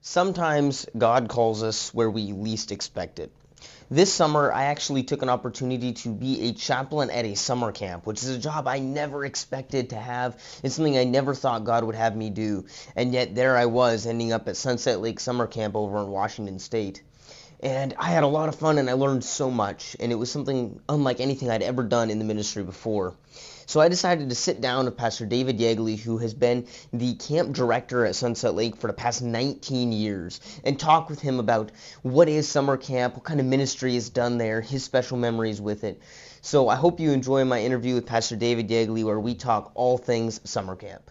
Sometimes God calls us where we least expect it. This summer, I actually took an opportunity to be a chaplain at a summer camp, which is a job I never expected to have. It's something I never thought God would have me do. And yet there I was, ending up at Sunset Lake Summer Camp over in Washington State. And I had a lot of fun and I learned so much. And it was something unlike anything I'd ever done in the ministry before. So I decided to sit down with Pastor David Yeagley, who has been the camp director at Sunset Lake for the past 19 years, and talk with him about what is summer camp, what kind of ministry is done there, his special memories with it. So I hope you enjoy my interview with Pastor David Yeagley, where we talk all things summer camp.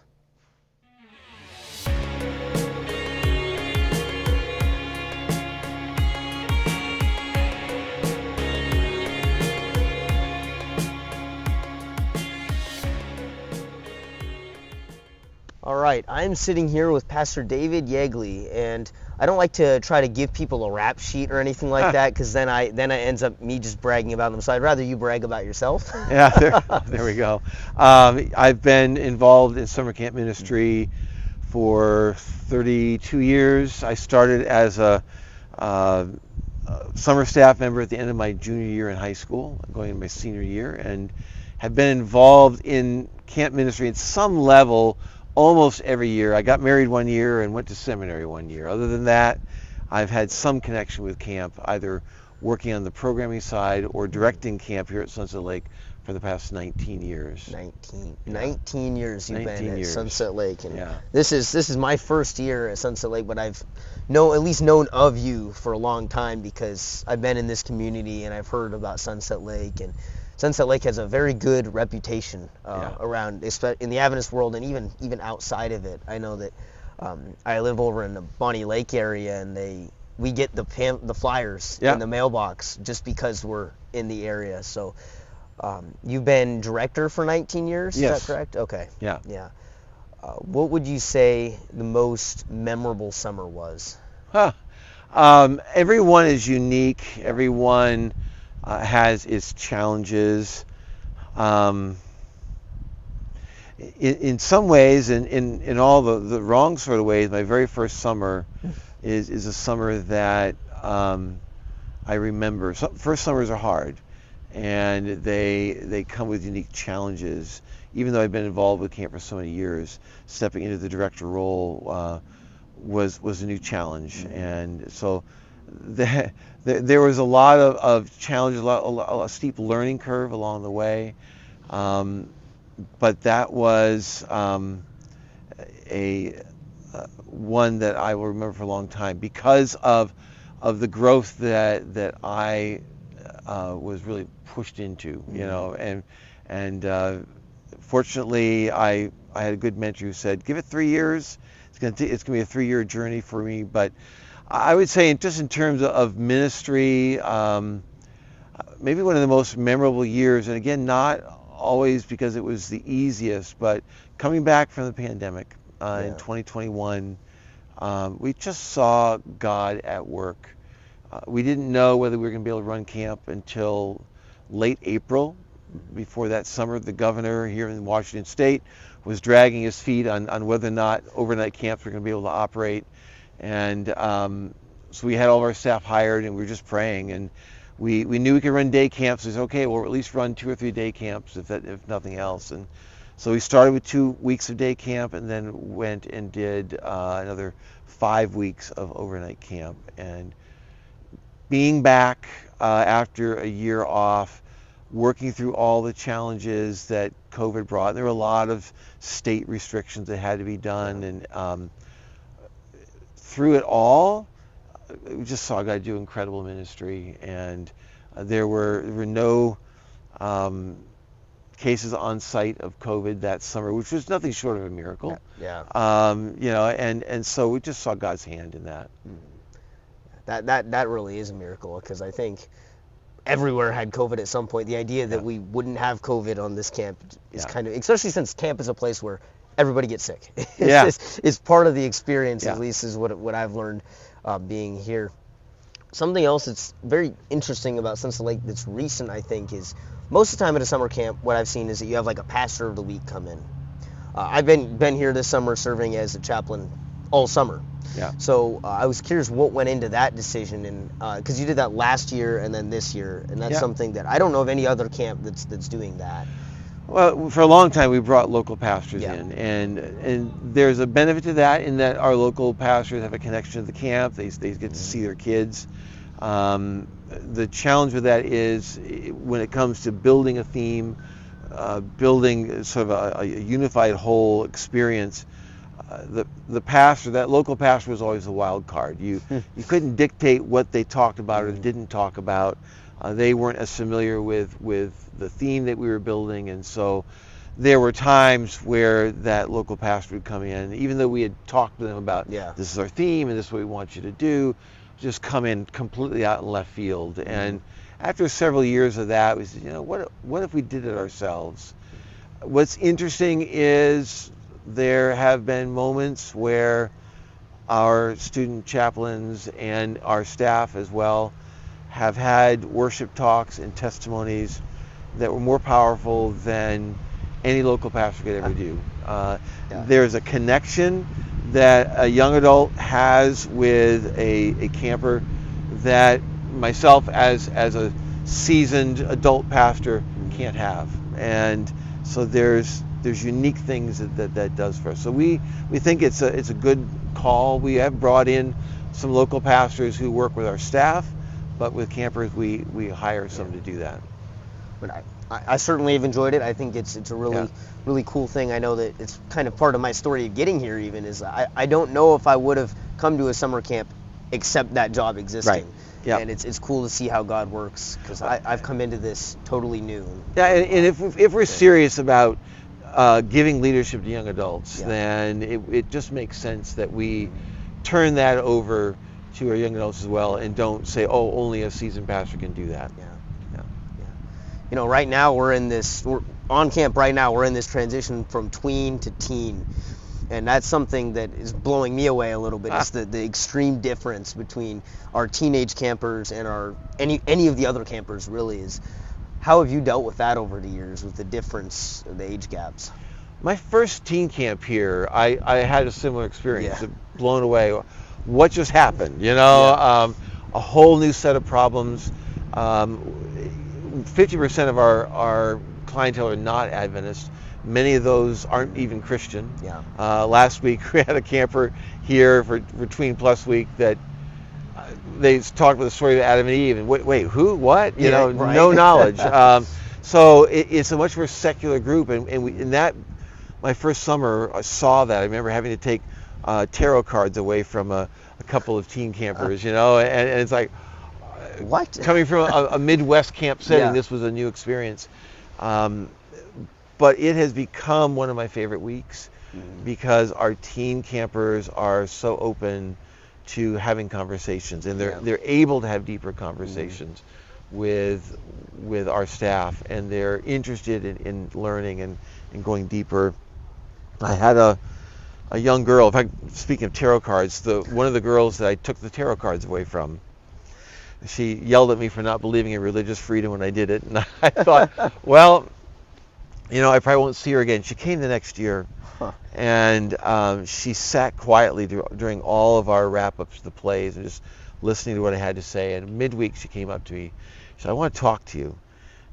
All right, I'm sitting here with Pastor David Yeagley, and I don't like to try to give people a rap sheet or anything like that, because then it ends up me just bragging about them. So I'd rather you brag about yourself. Yeah, there we go. I've been involved in summer camp ministry for 32 years. I started as a summer staff member at the end of my junior year in high school, going into my senior year, and have been involved in camp ministry at some level almost every year. I got married one year and went to seminary one year. Other than that, I've had some connection with camp, either working on the programming side or directing camp here at Sunset Lake for the past 19 years. 19 years you've 19 been at years. Sunset Lake, and Yeah. this is my first year at Sunset Lake, but I've at least known of you for a long time because I've been in this community and I've heard about Sunset Lake, and Sunset Lake has a very good reputation around, in the Adventist world, and even outside of it. I know that I live over in the Bonnie Lake area, and we get the flyers in the mailbox just because we're in the area. So you've been director for 19 years, Yes. is that correct? Okay. Yeah. What would you say the most memorable summer was? Everyone is unique. Everyone has its challenges. In some ways, in all the wrong sort of ways, my very first summer is a summer that I remember. First summers are hard, and they come with unique challenges. Even though I've been involved with camp for so many years, stepping into the director role was a new challenge, and so there was a lot of challenges, a steep learning curve along the way, but that was one that I will remember for a long time because of the growth that I was really pushed into, and fortunately I had a good mentor who said, give it 3 years. It's gonna be a 3-year journey for me. But I would say, just in terms of ministry, maybe one of the most memorable years, and again, not always because it was the easiest, but coming back from the pandemic in 2021, we just saw God at work. We didn't know whether we were going to be able to run camp until late April. Before that summer, the governor here in Washington State was dragging his feet on whether or not overnight camps were going to be able to operate. And so we had all of our staff hired, and we were just praying. And we knew we could run day camps. We said, okay, we'll at least run 2 or 3 day camps if nothing else. And so we started with 2 weeks of day camp, and then went and did another 5 weeks of overnight camp. And being back after a year off, working through all the challenges that COVID brought. There were a lot of state restrictions that had to be done, and through it all, we just saw God do incredible ministry, and there were no cases on site of COVID that summer, which was nothing short of a miracle. And so we just saw God's hand in that. That really is a miracle, because I think everywhere had COVID at some point. The idea that we wouldn't have COVID on this camp is kind of, especially since camp is a place where everybody gets sick. It's part of the experience, at least, is what I've learned being here. Something else that's very interesting about Sunset Lake that's recent, I think, is most of the time at a summer camp, what I've seen is that you have like a pastor of the week come in. I've been here this summer serving as a chaplain all summer. Yeah. So I was curious what went into that decision, and because you did that last year and then this year, and that's Yeah. something that I don't know of any other camp that's doing that. Well, for a long time we brought local pastors Yeah. in, and there's a benefit to that in that our local pastors have a connection to the camp. They get to see their kids. The challenge with that is when it comes to building a theme, building sort of a unified whole experience. The pastor, that local pastor, was always the wild card. You couldn't dictate what they talked about or didn't talk about. They weren't as familiar with the theme that we were building, and so there were times where that local pastor would come in, even though we had talked to them about this is our theme and this is what we want you to do, just come in completely out in left field. And after several years of that, we said, what if we did it ourselves? What's interesting is there have been moments where our student chaplains and our staff as well have had worship talks and testimonies that were more powerful than any local pastor could ever do. There's a connection that a young adult has with a camper that myself as a seasoned adult pastor can't have. And so there's unique things that does for us. So we think it's a good call. We have brought in some local pastors who work with our staff, but with campers we hire some to do that. But I certainly have enjoyed it. I think it's a really cool thing. I know that it's kind of part of my story of getting here even is I don't know if I would have come to a summer camp except that job existing. Right. Yeah. And it's cool to see how God works, because I've come into this totally new. Yeah, and if we're serious about giving leadership to young adults, then it just makes sense that we turn that over to our young adults as well, and don't say, oh, only a seasoned pastor can do that. Right now we're on camp right now, we're in this transition from tween to teen. And that's something that is blowing me away a little bit. It's the extreme difference between our teenage campers and any of the other campers really is. How have you dealt with that over the years, with the difference, the age gaps? My first teen camp here, I had a similar experience. Blown away. What just happened? A whole new set of problems. 50% of our clientele are not Adventist. Many of those aren't even Christian. Last week we had a camper here for Tween Plus Week that they talked about the story of Adam and Eve, and wait, who, what? No knowledge. So it's a much more secular group, and in that, my first summer I saw that. I remember having to take tarot cards away from a couple of teen campers, and it's like, what? Coming from a Midwest camp setting, this was a new experience. But it has become one of my favorite weeks because our teen campers are so open to having conversations, and they're able to have deeper conversations with our staff, and they're interested in learning and going deeper. I had a young girl, in fact, speaking of tarot cards, one of the girls that I took the tarot cards away from, she yelled at me for not believing in religious freedom when I did it, and I thought, well, I probably won't see her again. She came the next year, and she sat quietly during all of our wrap-ups of the plays and just listening to what I had to say. And midweek, she came up to me. She said, I want to talk to you.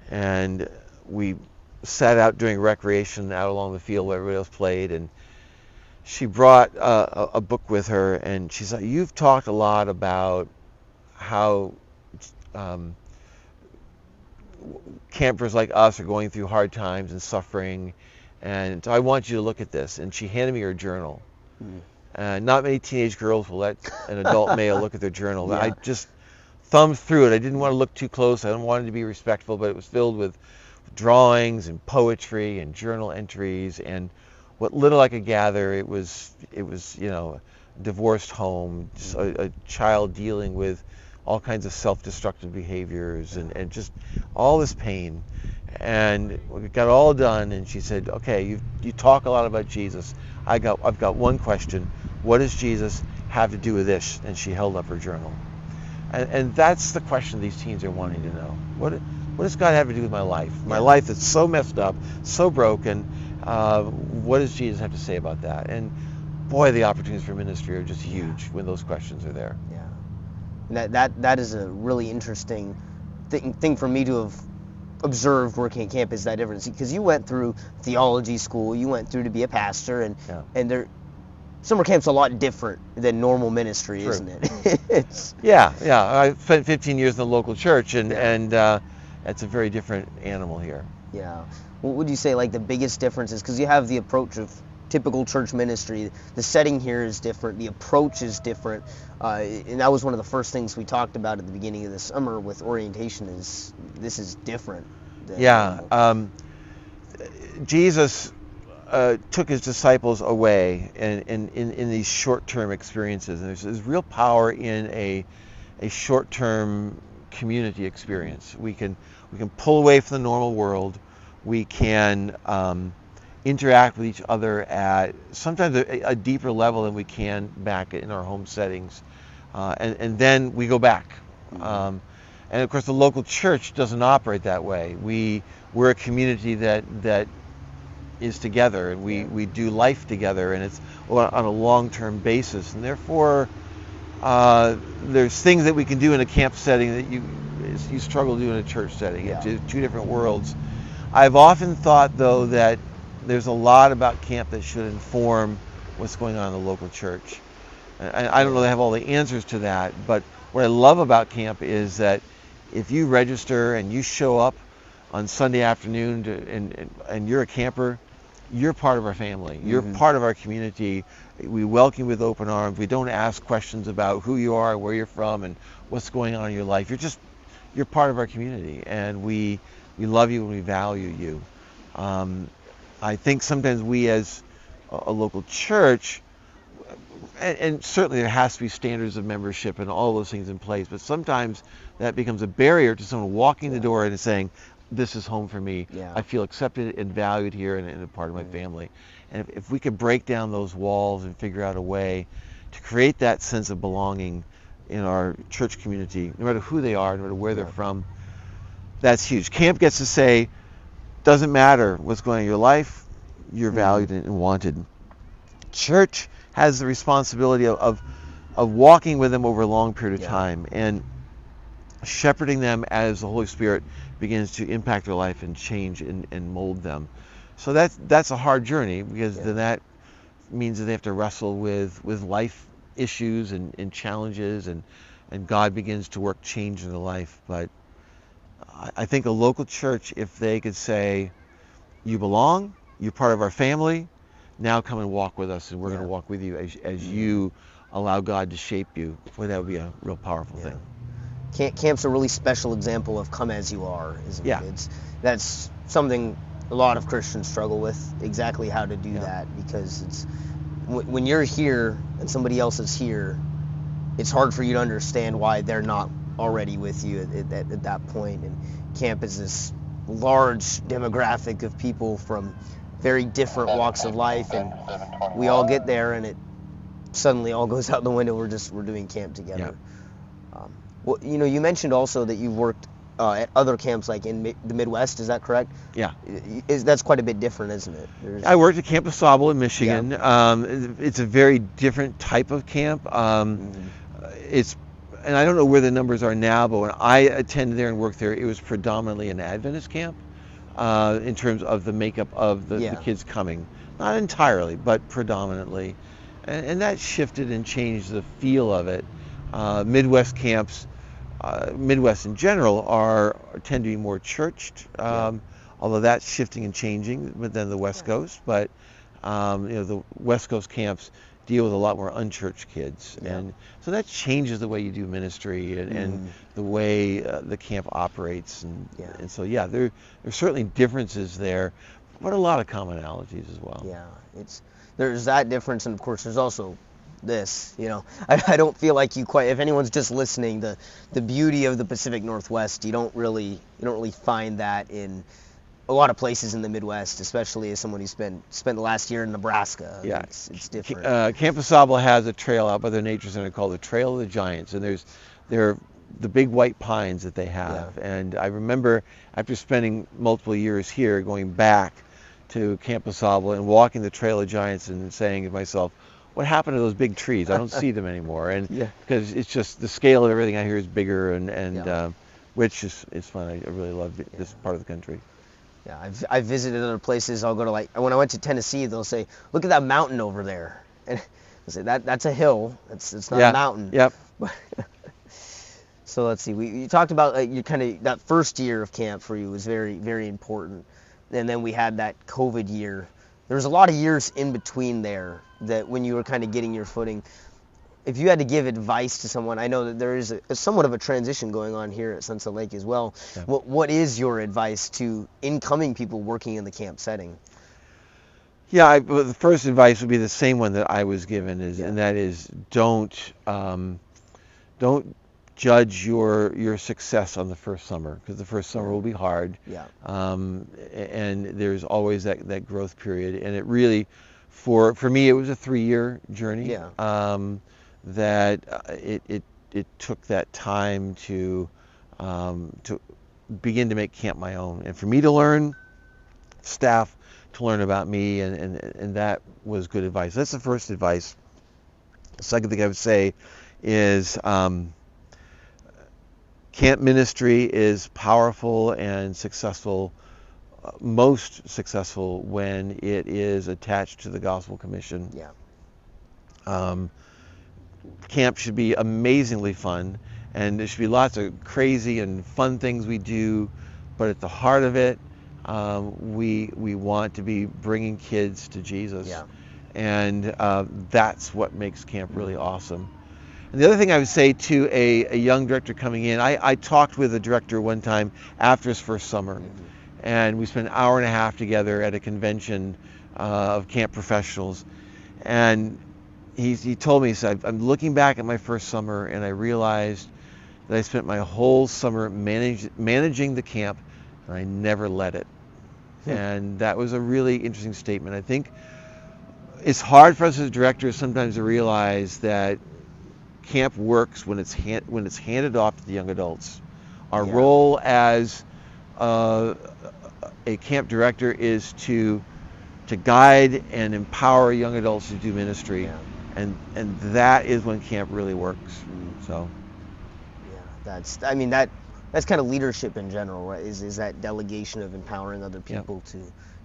And we sat out during recreation out along the field where everybody else played, and she brought a book with her, and she said, you've talked a lot about how campers like us are going through hard times and suffering, and so I want you to look at this. And she handed me her journal. Not many teenage girls will let an adult male look at their journal. I just thumbed through it. I didn't want to look too close. I wanted to be respectful, but it was filled with drawings and poetry and journal entries, and what little I could gather, it was a divorced home, a child dealing with all kinds of self-destructive behaviors and just all this pain. And we got all done, and she said, okay, you talk a lot about Jesus. I've got one question. What does Jesus have to do with this? And she held up her journal. And that's the question these teens are wanting to know. What does God have to do with my life? My life that's so messed up, so broken. What does Jesus have to say about that? And boy, the opportunities for ministry are just huge when those questions are there. Yeah. And that is a really interesting thing for me to have observed working at camp, is that difference. Because you went through theology school, you went through to be a pastor, and summer camp's a lot different than normal ministry, True. isn't it? Yeah. I spent 15 years in the local church, and it's a very different animal here. Yeah. What would you say, like, the biggest difference is? Because you have the approach of typical church ministry. The setting here is different. The approach is different. And that was one of the first things we talked about at the beginning of the summer with orientation, is this is different. Jesus took his disciples away in these short-term experiences. And there's real power in a short-term community experience. We can pull away from the normal world. We can interact with each other at sometimes a deeper level than we can back in our home settings. And then we go back. And of course the local church doesn't operate that way. We're a community that is together, and we do life together, and it's on a long-term basis. And therefore there's things that we can do in a camp setting that you struggle to do in a church setting. Yeah. It's two different worlds. I've often thought, though, that there's a lot about camp that should inform what's going on in the local church. And I don't know that I have all the answers to that, but what I love about camp is that if you register and you show up on Sunday afternoon and you're a camper, you're part of our family. You're part of our community. We welcome you with open arms. We don't ask questions about who you are, where you're from, and what's going on in your life. You're part of our community, and we love you and we value you. I think sometimes we as a local church, and certainly there has to be standards of membership and all those things in place, but sometimes that becomes a barrier to someone walking the door and saying, this is home for me. Yeah. I feel accepted and valued here and a part of my family. And if we could break down those walls and figure out a way to create that sense of belonging in our church community, no matter who they are, no matter where they're from, that's huge. Camp gets to say, doesn't matter what's going on in your life, you're valued and wanted. Church has the responsibility of walking with them over a long period of time and shepherding them as the Holy Spirit begins to impact their life and change and mold them. So that's a hard journey, because then that means that they have to wrestle with life issues and challenges, and God begins to work change in their life. But I think a local church, if they could say, you belong, you're part of our family, now come and walk with us, and we're going to walk with you as you allow God to shape you, boy, that would be a real powerful thing. Camp's a really special example of come as you are, isn't it? That's something a lot of Christians struggle with, exactly how to do that, because it's when you're here and somebody else is here, it's hard for you to understand why they're not already with you at that point. And camp is this large demographic of people from very different walks of life, and we all get there and it suddenly all goes out the window. We're doing camp together. Well, you mentioned also that you've worked at other camps, like in the Midwest. Is that correct? Yeah. That's quite a bit different, isn't it? I worked at Camp Ausable in Michigan. It's a very different type of camp. It's, and I don't know where the numbers are now, but when I attended there and worked there, it was predominantly an Adventist camp in terms of the makeup of the kids coming. Not entirely, but predominantly. And that shifted and changed the feel of it. Midwest camps, Midwest in general, tend to be more churched, although that's shifting and changing than the West Coast. But the West Coast camps deal with a lot more unchurched kids, and so that changes the way you do ministry and the way the camp operates. And so there's certainly differences there, but a lot of commonalities as well. Yeah, there's that difference, and of course there's also this, I don't feel like if anyone's just listening, the beauty of the Pacific Northwest, you don't really find that in a lot of places in the Midwest, especially as someone who's spent the last year in Nebraska. Yeah, it's different. Camp Ausable has a trail out by their nature center called the Trail of the Giants, and there are the big white pines that they have. And I remember after spending multiple years here, going back to Camp Ausable and walking the Trail of Giants and saying to myself, what happened to those big trees? I don't see them anymore, and Yeah. because it's just the scale of everything out here is bigger, and Yeah. which is fun. I really love this part of the country. Yeah, I've visited other places. I'll go to, like, when I went to Tennessee, they'll say, "Look at that mountain over there," and I say that's a hill. It's not a mountain. Yep. So let's see. You talked about you kind of that first year of camp for you was very, very important, and then we had that COVID year. There was a lot of years in between there that when you were kind of getting your footing. If you had to give advice to someone, I know that there is a somewhat of a transition going on here at Sunset Lake as well. Yeah. What is your advice to incoming people working in the camp setting? Yeah, the first advice would be the same one that I was given, and that is don't judge your success on the first summer, because the first summer will be hard. Yeah. And there's always that growth period, and it really, for me, it was a 3-year journey. Yeah. That it took that time to begin to make camp my own, and for me to learn, staff to learn about me, and that was good advice. That's the first advice. The second thing I would say is camp ministry is powerful and successful, most successful when it is attached to the Gospel Commission. Yeah. Camp should be amazingly fun, and there should be lots of crazy and fun things we do, but at the heart of it, we want to be bringing kids to Jesus. Yeah. And that's what makes camp really awesome. And the other thing I would say to a young director coming in, I talked with a director one time after his first summer, and we spent an hour and a half together at a convention of camp professionals, and he told me, he said, I'm looking back at my first summer, and I realized that I spent my whole summer managing the camp, and I never led it. And that was a really interesting statement. I think it's hard for us as directors sometimes to realize that camp works when it's handed off to the young adults. Our role as a camp director is to guide and empower young adults to do ministry. Yeah. And that is when camp really works. So. Yeah, that's kind of leadership in general, right? Is that delegation of empowering other people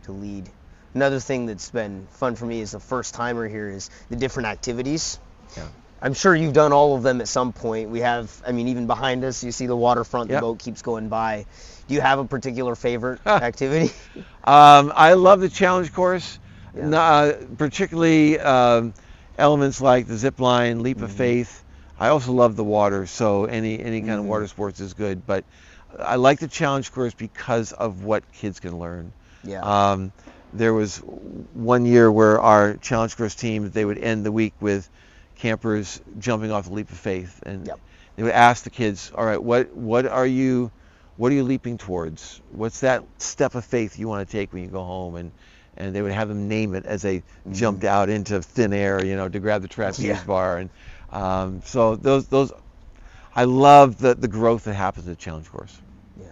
to lead. Another thing that's been fun for me as a first timer here is the different activities. Yeah. I'm sure you've done all of them at some point. We have, even behind us, you see the waterfront, the boat keeps going by. Do you have a particular favorite activity? I love the challenge course, particularly elements like the zip line, leap of faith. I also love the water, so any kind of water sports is good. But I like the challenge course because of what kids can learn. Yeah. There was one year where our challenge course team, they would end the week with campers jumping off the leap of faith, and they would ask the kids, all right, what are you leaping towards? What's that step of faith you want to take when you go home? And they would have them name it as they jumped out into thin air, to grab the trapeze bar. And so those I love the growth that happens at the challenge course. Yeah,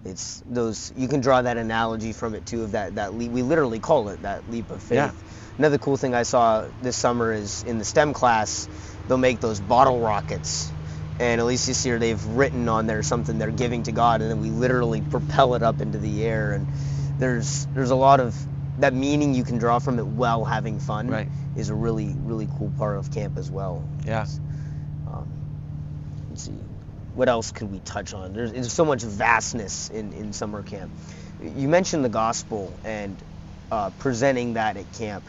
it's those, you can draw that analogy from it too, of that leap. We literally call it that leap of faith. Yeah. Another cool thing I saw this summer is in the STEM class, they'll make those bottle rockets. And at least this year they've written on there something they're giving to God, and then we literally propel it up into the air. And there's a lot of that meaning you can draw from it while having fun. Right. Is a really, really cool part of camp as well. Yeah. Let's see. What else could we touch on? There's so much vastness in summer camp. You mentioned the gospel and presenting that at camp.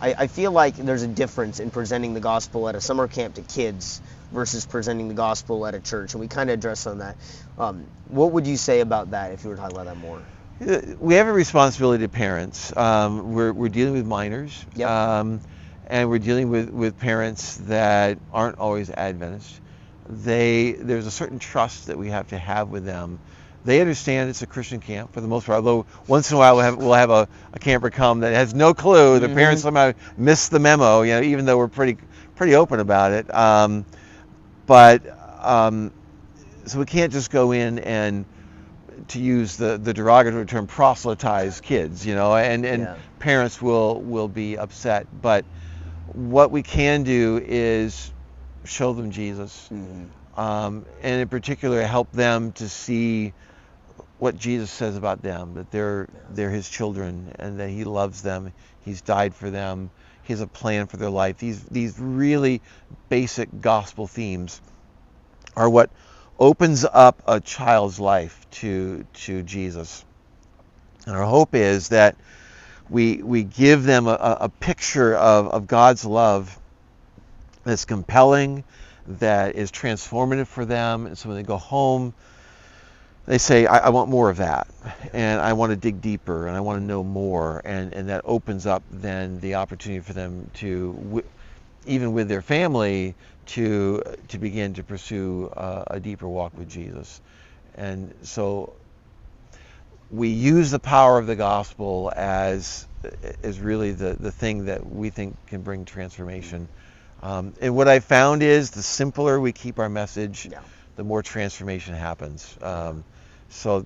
I feel like there's a difference in presenting the gospel at a summer camp to kids versus presenting the gospel at a church, and we kind of addressed on that. What would you say about that if you were to talk about that more? We have a responsibility to parents. We're dealing with minors, and we're dealing with parents that aren't always Adventist. There's a certain trust that we have to have with them. They understand it's a Christian camp for the most part, although once in a while we'll have a camper come that has no clue. The parents somehow missed the memo, even though we're pretty open about it. So we can't just go in and, to use the derogatory term, proselytize kids, and parents will be upset. But what we can do is show them Jesus, and in particular help them to see what Jesus says about them, that they're his children and that he loves them, he's died for them, he has a plan for their life. These really basic gospel themes are what opens up a child's life to Jesus. And our hope is that we give them a picture of God's love that's compelling, that is transformative for them, and so when they go home, they say, I want more of that, and I want to dig deeper, and I want to know more, and that opens up then the opportunity for them to, even with their family, to begin to pursue a deeper walk with Jesus. And so we use the power of the gospel as really the thing that we think can bring transformation. And what I found is the simpler we keep our message, the more transformation happens. So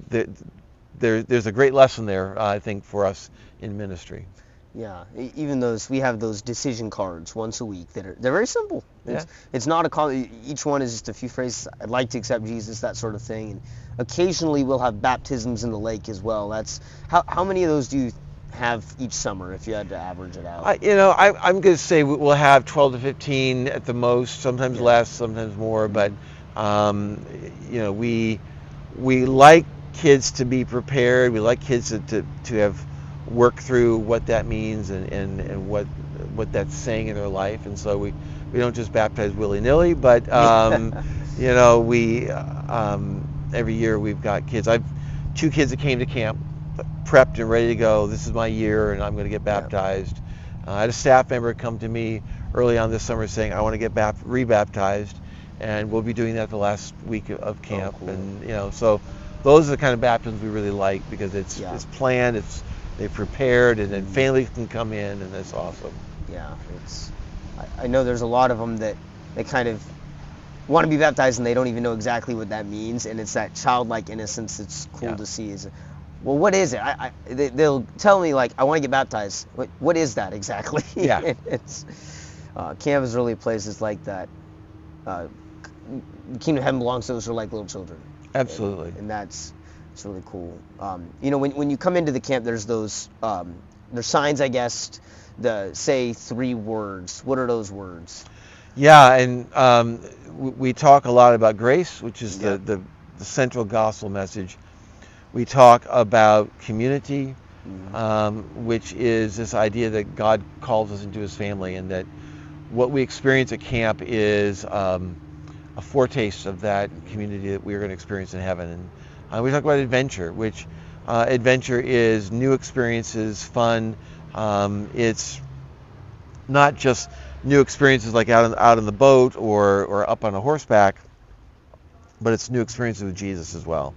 there's a great lesson there, I think, for us in ministry. Yeah, even we have those decision cards once a week they're very simple. It's not a call. Each one is just a few phrases. I'd like to accept Jesus, that sort of thing. And occasionally we'll have baptisms in the lake as well. That's how many of those do you have each summer, if you had to average it out? I'm going to say we'll have 12 to 15 at the most. Sometimes less, sometimes more. But we like kids to be prepared. We like kids to have worked through what that means and what that's saying in their life. And so we don't just baptize willy-nilly, but we every year we've got kids. I've 2 kids that came to camp prepped and ready to go. This is my year and I'm going to get baptized. I had a staff member come to me early on this summer saying, I want to get rebaptized, and we'll be doing that the last week of camp. Cool. And so those are the kind of baptisms we really like, because it's planned, they've prepared, and then families can come in, and that's awesome. Yeah, I know there's a lot of them that they kind of want to be baptized and they don't even know exactly what that means, and it's that childlike innocence that's cool to see. Well, what is it? They'll tell me, like, I want to get baptized. What is that exactly? Yeah. Camp is really places like that. Kingdom of Heaven belongs to those who are like little children. Absolutely. And it's really cool. When you come into the camp, there's those there's signs, I guess, say 3 words. What are those words? Yeah, and we talk a lot about grace, which is the central gospel message. We talk about community, which is this idea that God calls us into his family, and that what we experience at camp is a foretaste of that community that we are going to experience in heaven. And we talk about adventure, which adventure is new experiences, fun. It's not just new experiences like out on the boat or up on a horseback, but it's new experiences with Jesus as well.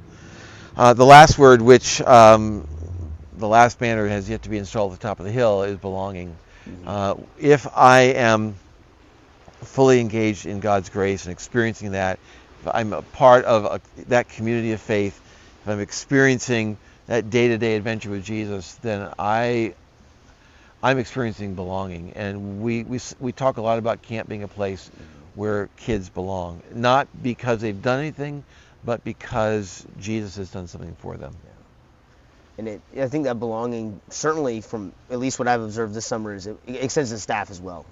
The last word, which the last banner has yet to be installed at the top of the hill, is belonging. If I am fully engaged in God's grace and experiencing that, if I'm a part of that community of faith, if I'm experiencing that day-to-day adventure with Jesus, then I'm experiencing belonging. And we talk a lot about camp being a place where kids belong, not because they've done anything, but because Jesus has done something for them. And I think that belonging, certainly from at least what I've observed this summer, is it extends to staff as well.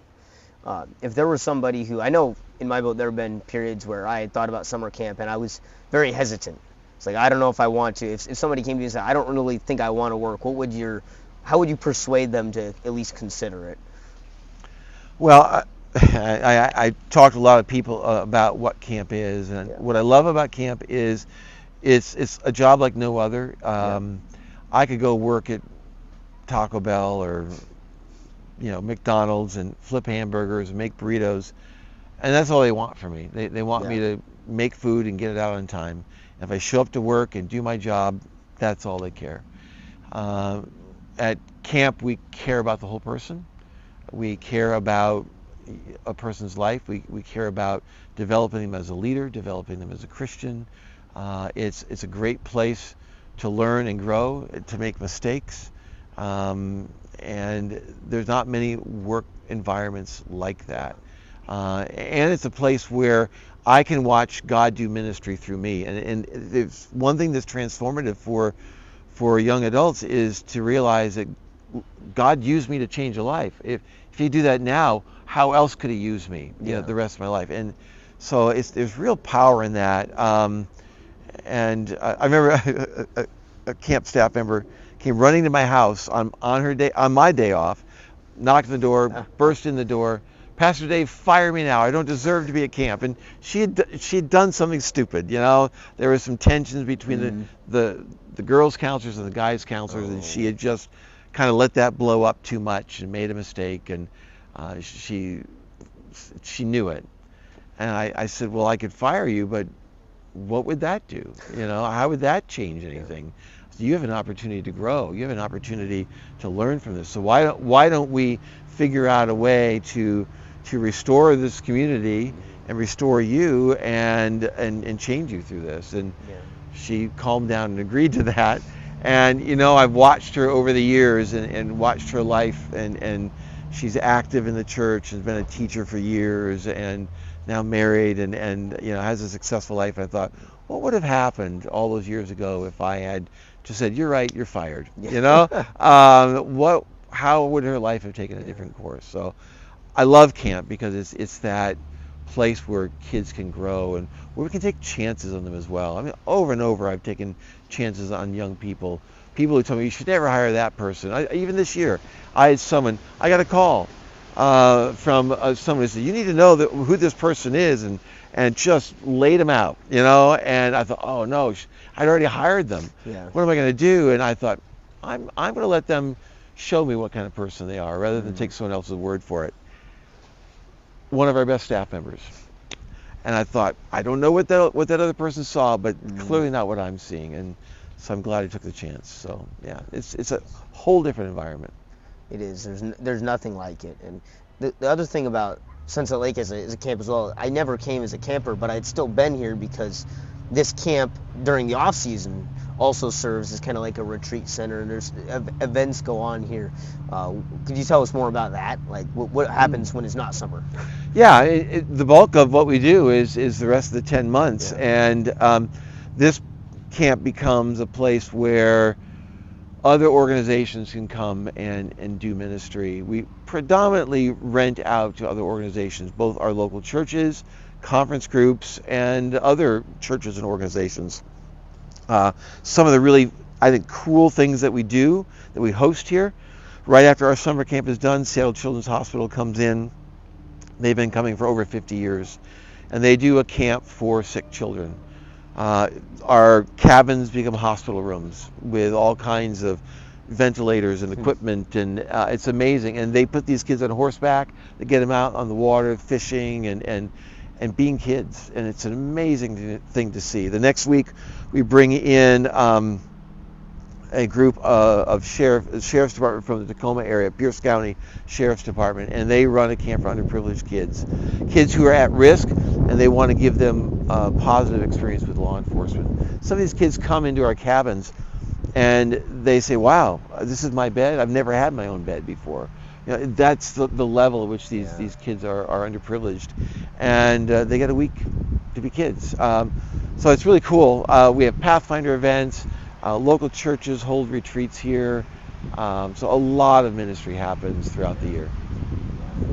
If there was somebody who, I know in my boat there have been periods where I had thought about summer camp and I was very hesitant. It's like, I don't know if I want to. If somebody came to me and said, I don't really think I want to work, how would you persuade them to at least consider it? Well, I talked to a lot of people about what camp is, and what I love about camp is it's a job like no other. I could go work at Taco Bell or McDonald's and flip hamburgers and make burritos, and that's all they want from me. They want me to make food and get it out on time. If I show up to work and do my job, that's all they care. At camp, we care about the whole person. We care about a person's life. We care about developing them as a leader, developing them as a Christian. It's a great place to learn and grow, to make mistakes. And there's not many work environments like that. And it's a place where I can watch God do ministry through me. And there's one thing that's transformative for young adults is to realize that God used me to change a life. If He do that now, how else could He use me, the rest of my life? And so there's real power in that. And I remember a camp staff member came running to my house on my day off, knocked on the door, burst in the door. Pastor Dave, fire me now. I don't deserve to be at camp. And she had done something stupid. There was some tensions between the girls' counselors and the guys' counselors, and she had just kind of let that blow up too much and made a mistake, and she knew it. And I said, well, I could fire you, but what would that do? How would that change anything? You have an opportunity to grow. You have an opportunity to learn from this. So why don't we figure out a way to restore this community and restore you and change you through this? And she calmed down and agreed to that. And I've watched her over the years and watched her life, and she's active in the church and has been a teacher for years, and now married and has a successful life. I thought, what would have happened all those years ago if I had just said, you're right, you're fired? How would her life have taken a different course? So I love camp because it's that place where kids can grow and where we can take chances on them as well. I mean, over and over I've taken chances on young people who told me you should never hire that person. Even this year I got a call from someone who said, you need to know who this person is, and just laid them out, and I thought, oh no, I'd already hired them. What am I going to do? And I thought, I'm going to let them show me what kind of person they are rather than take someone else's word for it. One of our best staff members. And I thought, I don't know what that other person saw, but clearly not what I'm seeing. And so I'm glad I took the chance. So yeah, it's a whole different environment. It is. There's nothing like it. And the other thing about Sunset Lake as a camp as well, I never came as a camper, but I'd still been here because this camp during the off season also serves as kind of like a retreat center, and there's events go on here. Could you tell us more about that? Like what happens when it's not summer? Yeah, the bulk of what we do is the rest of the 10 months, and this camp becomes a place where other organizations can come and do ministry. We predominantly rent out to other organizations, both our local churches, conference groups, and other churches and organizations. Some of the really, I think, cool things that we do, that we host here, right after our summer camp is done, Seattle Children's Hospital comes in. They've been coming for over 50 years, and they do a camp for sick children. Our cabins become hospital rooms with all kinds of ventilators and equipment, and it's amazing. And they put these kids on horseback, they get them out on the water, fishing and being kids, and it's an amazing thing to see. The next week we bring in a group of Sheriff's Department from the Tacoma area, Pierce County Sheriff's Department, and they run a camp for underprivileged kids who are at risk, and they want to give them a positive experience with law enforcement. Some of these kids come into our cabins and they say, wow, this is my bed. I've never had my own bed before. That's the level at which these kids are underprivileged, and they get a week to be kids. So it's really cool. We have Pathfinder events. Local churches hold retreats here. So a lot of ministry happens throughout the year.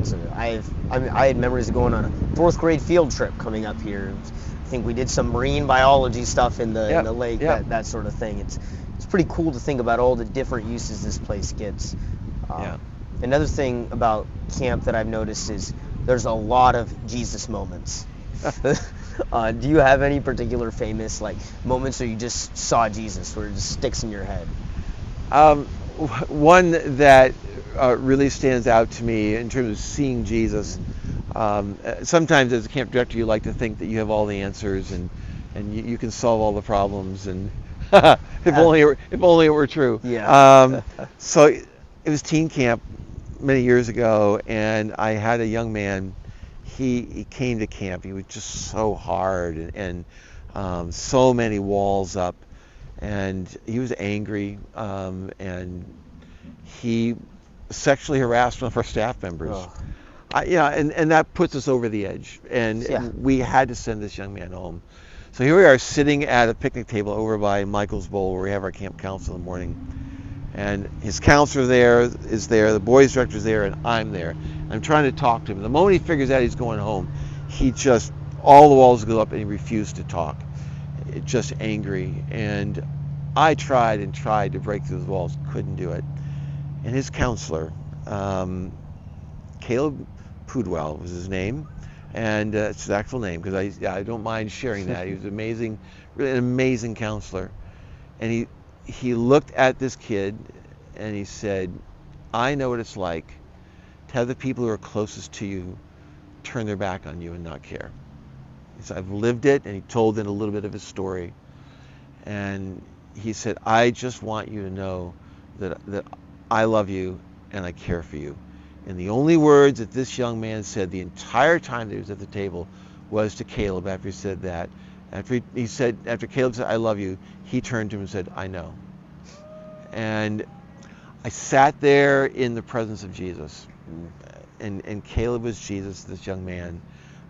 So I had memories of going on a 4th grade field trip coming up here. I think we did some marine biology stuff in the lake, that sort of thing. It's pretty cool to think about all the different uses this place gets. Another thing about camp that I've noticed is there's a lot of Jesus moments. Do you have any particular famous moments where you just saw Jesus, where it just sticks in your head? One that really stands out to me in terms of seeing Jesus. Sometimes as a camp director, you like to think that you have all the answers and you can solve all the problems, and if only it were true. So it was teen camp many years ago, and I had a young man. He came to camp. He was just so hard and so many walls up, and he was angry, and he sexually harassed one of our staff members. Oh. And that puts us over the edge. And Yeah. we had to send this young man home. So here we are sitting at a picnic table over by Michael's Bowl where we have our camp council in the morning. And his counselor is there, the boys director's there, and I'm there. I'm trying to talk to him. The moment he figures out he's going home, all the walls go up and he refused to talk. Just angry. And I tried and tried to break through those walls, couldn't do it. And his counselor, Caleb Pudwell was his name, and it's his actual name because I don't mind sharing that. He was amazing, really an amazing counselor. And he looked at this kid and he said, I know what it's like to have the people who are closest to you turn their back on you and not care. He said, I've lived it, and he told it a little bit of his story. And he said, I just want you to know that I love you and I care for you. And the only words that this young man said the entire time that he was at the table was to Caleb after he said that. After Caleb said, I love you, he turned to him and said, I know. And I sat there in the presence of Jesus. And Caleb was Jesus, this young man.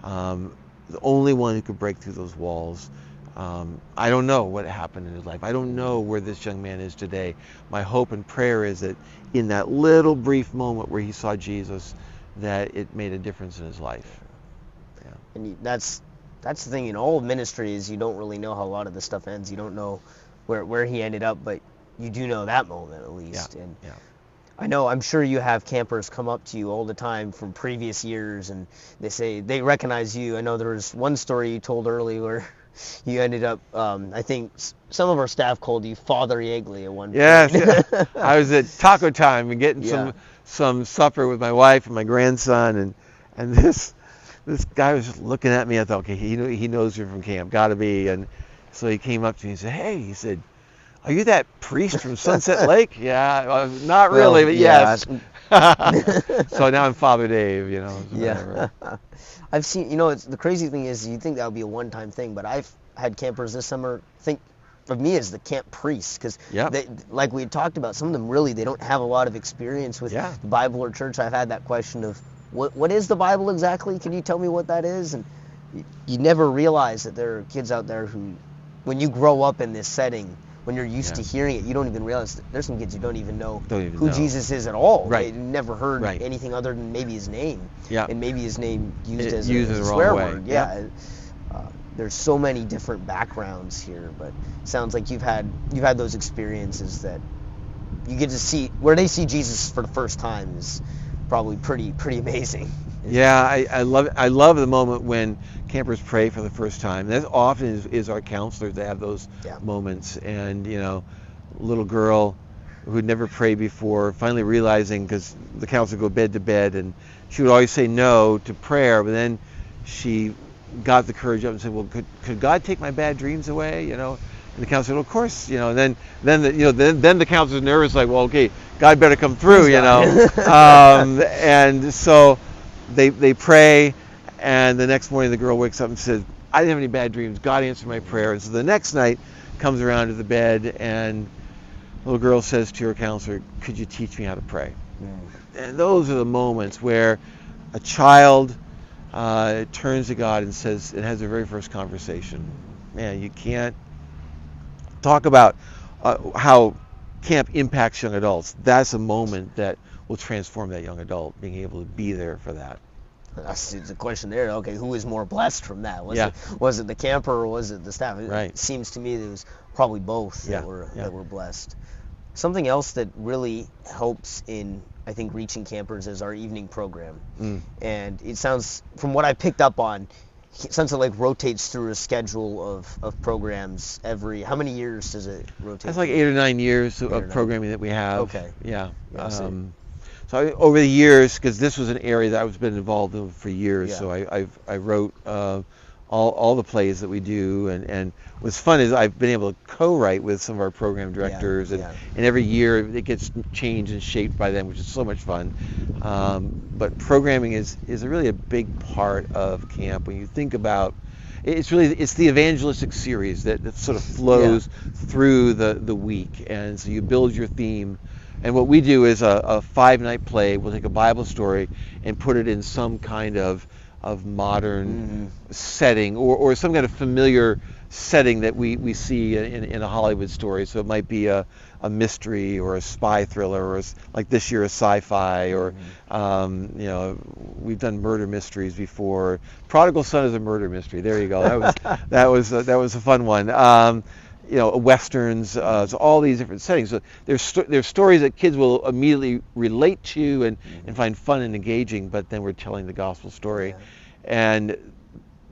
The only one who could break through those walls. I don't know what happened in his life. I don't know where this young man is today. My hope and prayer is that in that little brief moment where he saw Jesus, that it made a difference in his life. Yeah. And that's the thing in all ministry is you don't really know how a lot of this stuff ends. You don't know where he ended up, but you do know that moment at least. Yeah. And Yeah. I'm sure you have campers come up to you all the time from previous years, and they say they recognize you. I know there was one story you told earlier where you ended up, I think some of our staff called you Father Yeagley at one point. Yes, I was at taco time and getting some supper with my wife and my grandson, and this guy was just looking at me. I thought, okay, he knows you're from camp, gotta be. And so he came up to me and said, hey, he said, are you that priest from Sunset Lake? Yeah, not really, but yes. So now I'm Father Dave, Yeah. I've seen, it's the crazy thing is you think that would be a one-time thing, but I've had campers this summer think of me as the camp priest because like we had talked about, some of them really, they don't have a lot of experience with the Bible or church. I've had that question of what is the Bible exactly? Can you tell me what that is? And you never realize that there are kids out there who, when you grow up in this setting, when you're used to hearing it, you don't even realize that there's some kids who don't even know who Jesus is at all. Right. They never heard anything other than maybe his name. Yeah. And maybe his name used as a wrong swear way. word. Yeah. There's so many different backgrounds here, but it sounds like you've had those experiences that you get to see where they see Jesus for the first time is probably pretty amazing. Yeah, I love the moment when campers pray for the first time. That often is our counselors that have those moments. And little girl who had never prayed before, finally realizing, because the counselor would go bed to bed, and she would always say no to prayer, but then she got the courage up and said, well, could God take my bad dreams away? And the counselor said, well, of course, and then the counselor's nervous, like, well, okay, God better come through, and so they pray, and the next morning the girl wakes up and says, I didn't have any bad dreams. God answered my prayer. And so the next night comes around to the bed, and the little girl says to her counselor, could you teach me how to pray? And those are the moments where a child turns to God and says, it has their very first conversation. Man, you can't talk about how camp impacts young adults. That's a moment that will transform that young adult, being able to be there for that. That's the question there. Okay, who is more blessed from that? Was it the camper or was it the staff? It seems to me that it was probably both that were blessed. Something else that really helps in, I think, reaching campers is our evening program. And it sounds, from what I picked up on, it sounds like rotates through a schedule of programs every, how many years does it rotate? That's like 8 or 9 years of programming that we have. Okay. Yeah. So over the years, because this was an area that I've been involved in for years, so I wrote all the plays that we do, and what's fun is I've been able to co-write with some of our program directors, and every year it gets changed and shaped by them, which is so much fun. But programming is really a big part of camp. When you think about it's the evangelistic series that sort of flows through the week, and so you build your theme And what we do is a 5-night play. We'll take a Bible story and put it in some kind of modern setting, or some kind of familiar setting that we see in a Hollywood story. So it might be a mystery or a spy thriller, or like this year a sci-fi, or we've done murder mysteries before. Prodigal Son is a murder mystery. There you go. That was a fun one. Westerns, so all these different settings. So there's stories that kids will immediately relate to and find fun and engaging, but then we're telling the gospel story. Yeah. And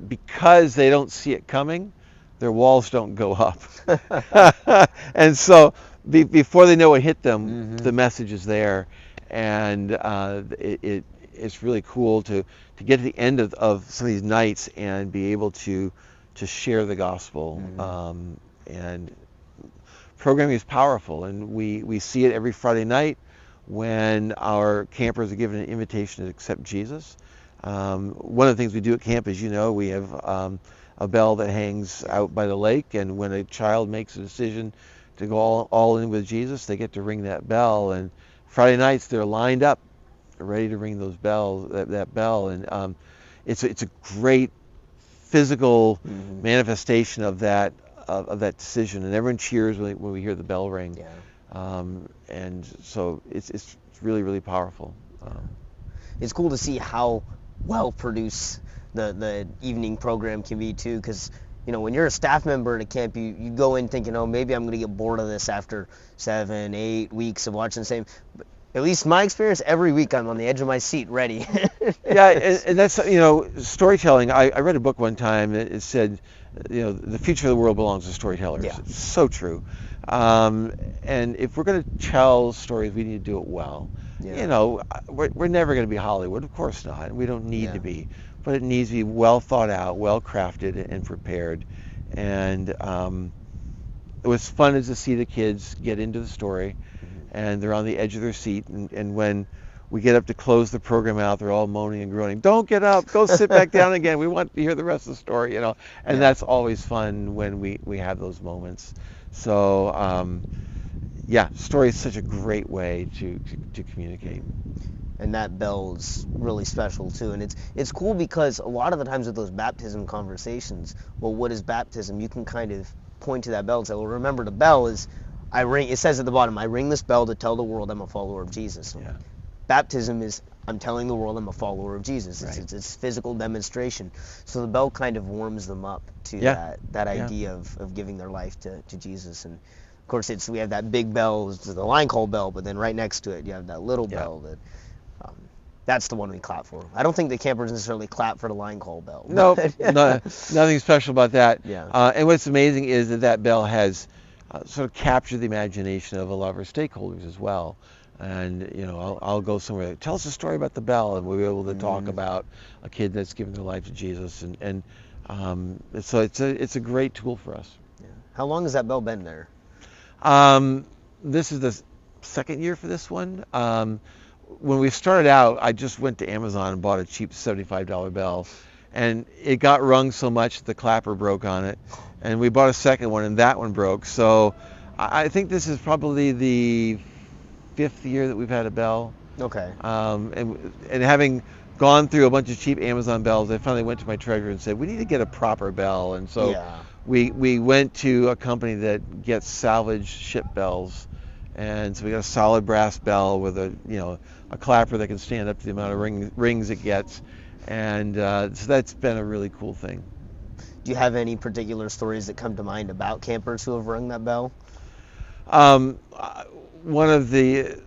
because they don't see it coming, their walls don't go up. And so before they know what hit them, the message is there. And it's really cool to get to the end of some of these nights and be able to share the gospel. And programming is powerful, and we see it every Friday night when our campers are given an invitation to accept Jesus. One of the things we do at camp is, we have a bell that hangs out by the lake, and when a child makes a decision to go all in with Jesus, they get to ring that bell. And Friday nights they're lined up, ready to ring those bells, that bell, and it's a great physical manifestation of that decision, and everyone cheers when we hear the bell ring. Yeah. And so it's really, really powerful. It's cool to see how well produced the evening program can be too, because when you're a staff member at a camp, you go in thinking, oh, maybe I'm going to get bored of this after 7-8 weeks of watching the same. But at least my experience, every week I'm on the edge of my seat ready. Yeah, and that's, storytelling. I read a book one time that it said, the future of the world belongs to storytellers. Yeah. It's so true. And if we're going to tell stories, we need to do it well. Yeah. We're never going to be Hollywood, of course not, and we don't need to be. But it needs to be well thought out, well crafted, and prepared. And what's fun is to see the kids get into the story, and they're on the edge of their seat. And when we get up to close the program out, they're all moaning and groaning, "Don't get up, go sit back down again. We want to hear the rest of the story," And that's always fun when we have those moments. So, story is such a great way to communicate. And that bell is really special too, and it's cool because a lot of the times with those baptism conversations, well, what is baptism? You can kind of point to that bell and say, well, remember, the bell is, I ring. It says at the bottom, I ring this bell to tell the world I'm a follower of Jesus. Yeah. Baptism is, I'm telling the world I'm a follower of Jesus. Right. It's physical demonstration. So the bell kind of warms them up to that idea of giving their life to Jesus. And of course, we have that big bell, it's the line call bell, but then right next to it you have that little bell that. That's the one we clap for. I don't think the campers necessarily clap for the line call bell. No, nothing special about that. Yeah. And what's amazing is that bell has sort of captured the imagination of a lot of our stakeholders as well. And I'll go somewhere. Tell us a story about the bell, and we'll be able to talk about a kid that's given their life to Jesus. And so it's a great tool for us. Yeah. How long has that bell been there? This is the second year for this one. When we started out, I just went to Amazon and bought a cheap $75 bell, and it got rung so much the clapper broke on it, and we bought a second one, and that one broke. So I think this is probably the 5th year that we've had a bell. Okay. And having gone through a bunch of cheap Amazon bells, I finally went to my treasurer and said, we need to get a proper bell. And so we went to a company that gets salvage ship bells. And so we got a solid brass bell with a clapper that can stand up to the amount of rings it gets, and so that's been a really cool thing. Do you have any particular stories that come to mind about campers who have rung that bell? One of the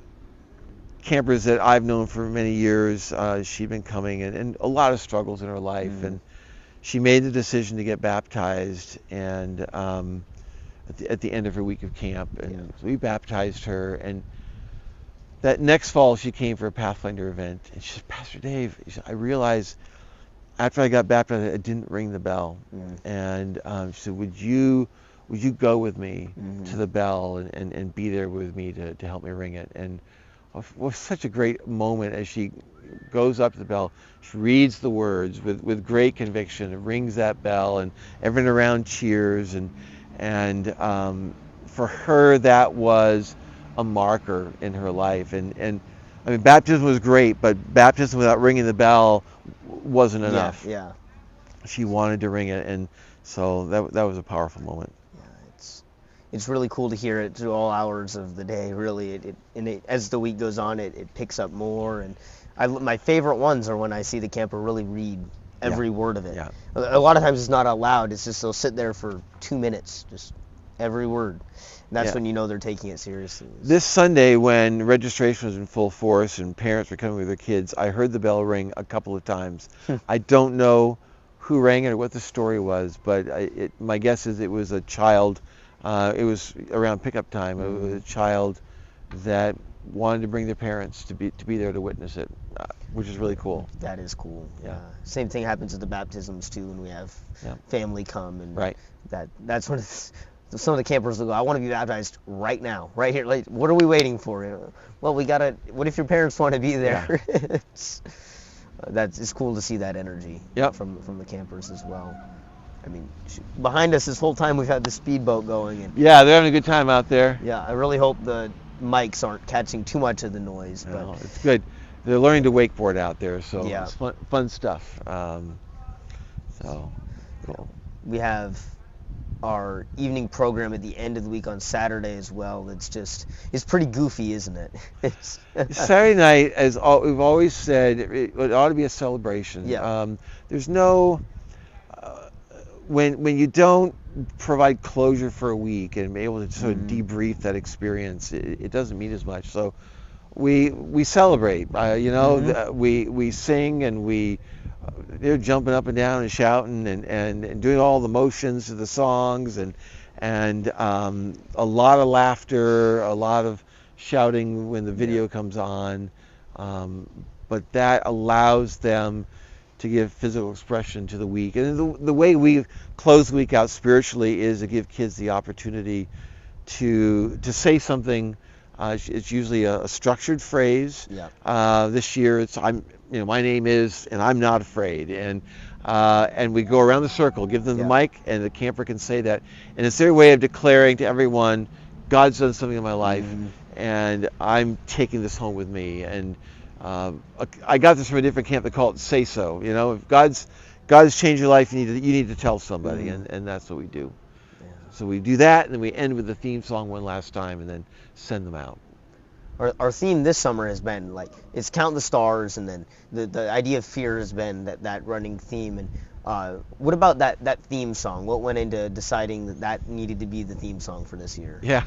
campers that I've known for many years, she'd been coming and a lot of struggles in her life, and she made the decision to get baptized, and at the end of her week of camp, and so we baptized her. And that next fall she came for a Pathfinder event, and she said, Pastor Dave, I realized after I got baptized I didn't ring the bell. And she said, would you go with me to the bell and be there with me to help me ring it? And it was such a great moment as she goes up to the bell, she reads the words with great conviction, rings that bell, and everyone around cheers. And for her, that was a marker in her life. And I mean, baptism was great, but baptism without ringing the bell wasn't enough. Yeah. She wanted to ring it, and so that was a powerful moment. Yeah, it's really cool to hear it through all hours of the day. Really, as the week goes on, it picks up more. And my favorite ones are when I see the camper really read every word of it. Yeah. A lot of times it's not out loud. It's just they'll sit there for 2 minutes, just every word. And that's when you know they're taking it seriously. This Sunday, when registration was in full force and parents were coming with their kids, I heard the bell ring a couple of times. I don't know who rang it or what the story was, but my guess is it was a child. It was around pickup time. It was a child that wanted to bring their parents to be there to witness it, which is really cool. That is cool. Yeah. Same thing happens at the baptisms too, when we have family come, and that's when some of the campers will go, I want to be baptized right now, right here. Like, what are we waiting for? Well, what if your parents want to be there? Yeah. It's cool to see that energy from the campers as well. I mean, behind us this whole time we've had the speedboat going. And yeah, they're having a good time out there. Yeah, I really hope the mics aren't catching too much of the noise. No, but it's good. They're learning to wakeboard out there, so it's fun stuff. Cool. We have our evening program at the end of the week on Saturday as well. It's pretty goofy, isn't it? Saturday night, as we've always said, it ought to be a celebration. Yeah. There's no when you don't provide closure for a week and be able to sort of debrief that experience, it doesn't mean as much. So we celebrate. We sing, and they're jumping up and down and shouting and doing all the motions to the songs, and a lot of laughter, a lot of shouting when the video comes on, but that allows them to give physical expression to the week. And the way we close the week out spiritually is to give kids the opportunity to say something. It's usually a structured phrase. Yeah. This year it's my name is, and I'm not afraid. And we go around the circle, give them the mic, and the camper can say that. And it's their way of declaring to everyone, God's done something in my life, and I'm taking this home with me. And I got this from a different camp. They call it "Say So." If God's changed your life, you need to tell somebody, and that's what we do. Yeah. So we do that, and then we end with the theme song one last time, and then send them out. Our theme this summer has been it's count the stars, and then the idea of fear has been that running theme. And what about that theme song? What went into deciding that needed to be the theme song for this year? Yeah,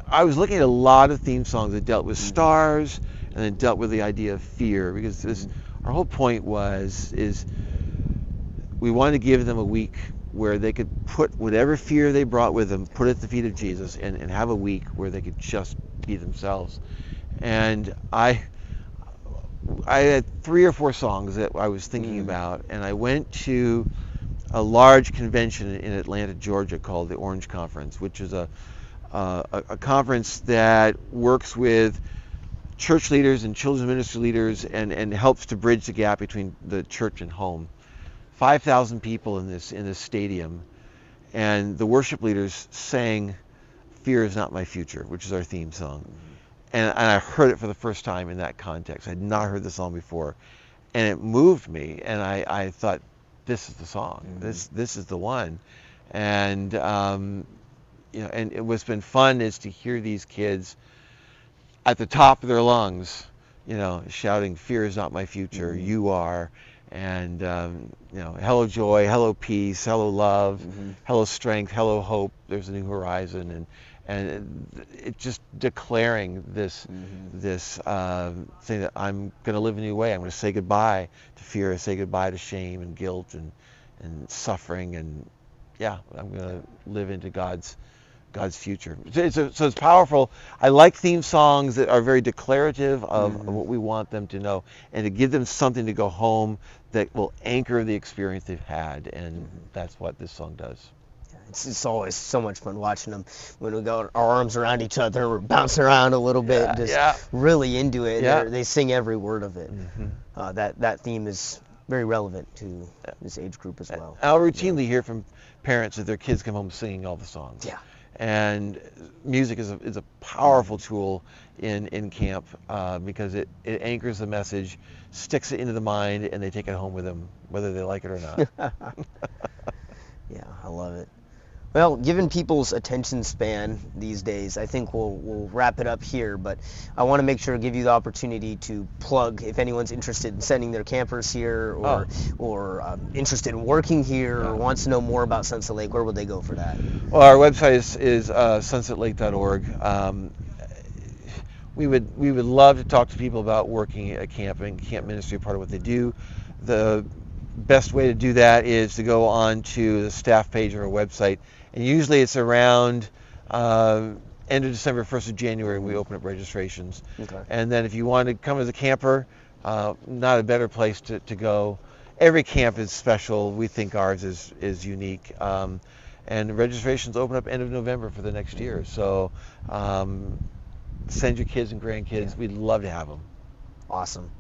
I was looking at a lot of theme songs that dealt with stars and then dealt with the idea of fear, because our whole point is we wanted to give them a week where they could put whatever fear they brought with them, put it at the feet of Jesus, and have a week where they could just be themselves. And I had 3 or 4 songs that I was thinking about, and I went to a large convention in Atlanta, Georgia, called the Orange Conference, which is a conference that works with church leaders and children's ministry leaders and helps to bridge the gap between the church and home. 5,000 people in this stadium, and the worship leaders sang "Fear Is Not My Future," which is our theme song. And I heard it for the first time in that context. I had not heard the song before, and it moved me. And I thought, this is the song. This is the one. And and what's been fun is to hear these kids at the top of their lungs, shouting, "Fear is not my future. You are." And hello joy, hello peace, hello love, hello strength, hello hope. There's a new horizon, and it just declaring this thing that I'm going to live a new way. I'm going to say goodbye to fear, say goodbye to shame and guilt and suffering, and I'm going to live into God's future. So it's powerful. I like theme songs that are very declarative of what we want them to know, and to give them something to go home that will anchor the experience they've had, and that's what this song does. It's always so much fun watching them when we got our arms around each other, we're bouncing around a little bit, really into it. Yeah. They sing every word of it. That theme is very relevant to this age group as well. I'll routinely hear from parents that their kids come home singing all the songs. Yeah. And music is a powerful tool in camp because it anchors the message, sticks it into the mind, and they take it home with them, whether they like it or not. Yeah, I love it. Well, given people's attention span these days, I think we'll wrap it up here, but I want to make sure to give you the opportunity to plug if anyone's interested in sending their campers here or interested in working here or wants to know more about Sunset Lake. Where would they go for that? Well, our website is sunsetlake.org. We would love to talk to people about working at camp and camp ministry, part of what they do. The best way to do that is to go on to the staff page of our website, and usually it's around end of December, 1st of January, we open up registrations. Okay. And then if you want to come as a camper, not a better place to go. Every camp is special. We think ours is unique. And registrations open up end of November for the next year. So send your kids and grandkids. We'd love to have them. Awesome.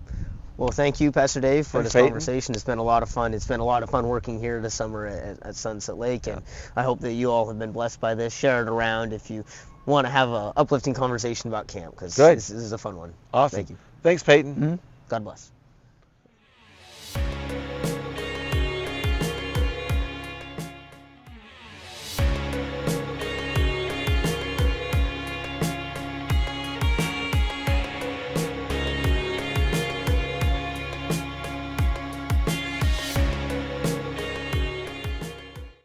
Well, thank you, Pastor Dave, for this conversation. It's been a lot of fun. It's been a lot of fun working here this summer at Sunset Lake, and I hope that you all have been blessed by this. Share it around if you want to have an uplifting conversation about camp, because this is a fun one. Awesome. Thank you. Thanks, Payton. Mm-hmm. God bless.